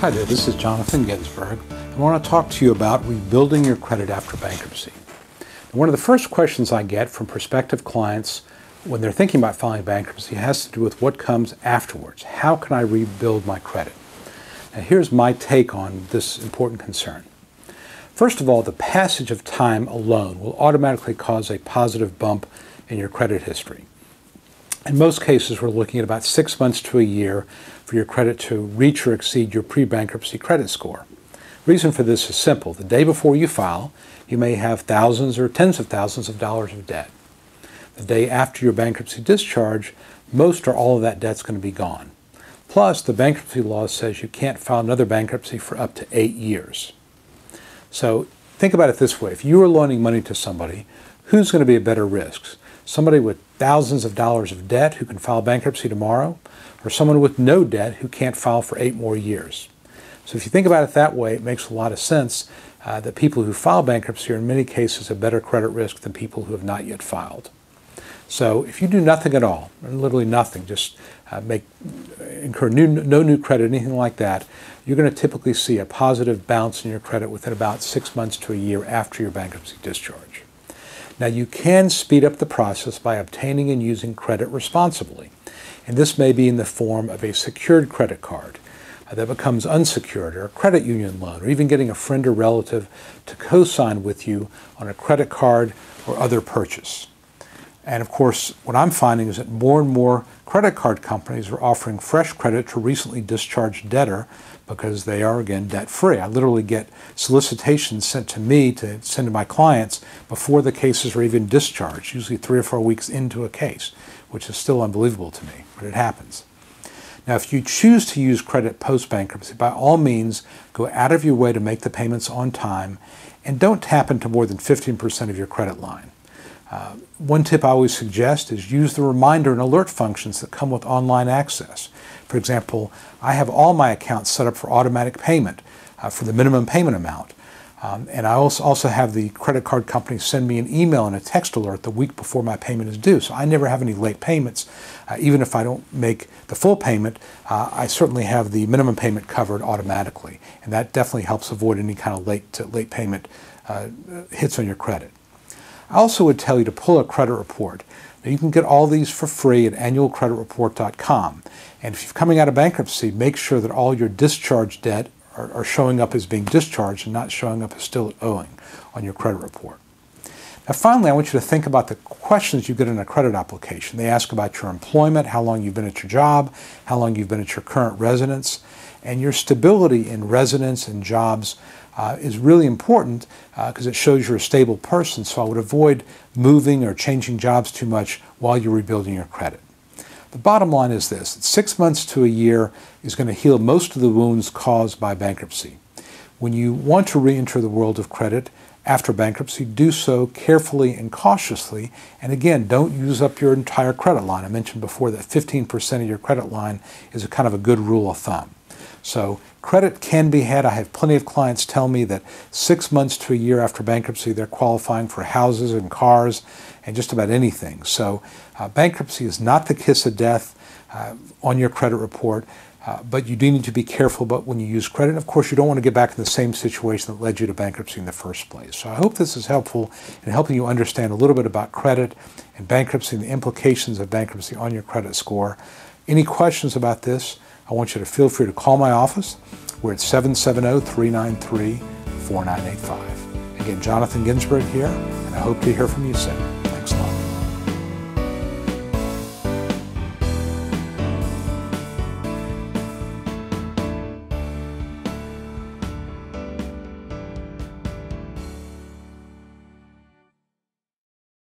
Hi there, this is Jonathan Ginsberg. I want to talk to you about rebuilding your credit after bankruptcy. One of the first questions I get from prospective clients when they're thinking about filing bankruptcy has to do with what comes afterwards. How can I rebuild my credit? Now here's my take on this important concern. First of all, the passage of time alone will automatically cause a positive bump in your credit history. In most cases, we're looking at about 6 months to a year for your credit to reach or exceed your pre-bankruptcy credit score. The reason for this is simple. The day before you file, you may have thousands or tens of thousands of dollars of debt. The day after your bankruptcy discharge, most or all of that debt's going to be gone. Plus, the bankruptcy law says you can't file another bankruptcy for up to 8 years. So think about it this way. If you were loaning money to somebody, who's going to be at better risks? Somebody with thousands of dollars of debt who can file bankruptcy tomorrow, or someone with no debt who can't file for 8 more years? So if you think about it that way, it makes a lot of sense that people who file bankruptcy are in many cases a better credit risk than people who have not yet filed. So if you do nothing at all, literally nothing, just incur no new credit, anything like that, you're going to typically see a positive bounce in your credit within about 6 months to a year after your bankruptcy discharge. Now you can speed up the process by obtaining and using credit responsibly. And this may be in the form of a secured credit card that becomes unsecured, or a credit union loan, or even getting a friend or relative to co-sign with you on a credit card or other purchase. And of course, what I'm finding is that more and more credit card companies are offering fresh credit to recently discharged debtor because they are, again, debt-free. I literally get solicitations sent to me to send to my clients before the cases are even discharged, usually 3 or 4 weeks into a case, which is still unbelievable to me, but it happens. Now, if you choose to use credit post-bankruptcy, by all means, go out of your way to make the payments on time, and don't tap into more than 15% of your credit line. One tip I always suggest is use the reminder and alert functions that come with online access. For example, I have all my accounts set up for automatic payment for the minimum payment amount. And I also have the credit card company send me an email and a text alert the week before my payment is due. So I never have any late payments. Even if I don't make the full payment, I certainly have the minimum payment covered automatically. And that definitely helps avoid any kind of late payment hits on your credit. I also would tell you to pull a credit report. Now, you can get all these for free at annualcreditreport.com. And if you're coming out of bankruptcy, make sure that all your discharge debt are showing up as being discharged and not showing up as still owing on your credit report. Now finally, I want you to think about the questions you get in a credit application. They ask about your employment, how long you've been at your job, how long you've been at your current residence, and your stability in residence and jobs is really important because it shows you're a stable person, so I would avoid moving or changing jobs too much while you're rebuilding your credit. The bottom line is this: 6 months to a year is going to heal most of the wounds caused by bankruptcy. When you want to re-enter the world of credit after bankruptcy, do so carefully and cautiously, and again, don't use up your entire credit line. I mentioned before that 15% of your credit line is a kind of a good rule of thumb. So credit can be had. I have plenty of clients tell me that 6 months to a year after bankruptcy, they're qualifying for houses and cars and just about anything. So bankruptcy is not the kiss of death on your credit report, but you do need to be careful about when you use credit. Of course, you don't want to get back in the same situation that led you to bankruptcy in the first place. So I hope this is helpful in helping you understand a little bit about credit and bankruptcy and the implications of bankruptcy on your credit score. Any questions about this, I want you to feel free to call my office. We're at 770-393-4985. Again, Jonathan Ginsberg here, and I hope to hear from you soon.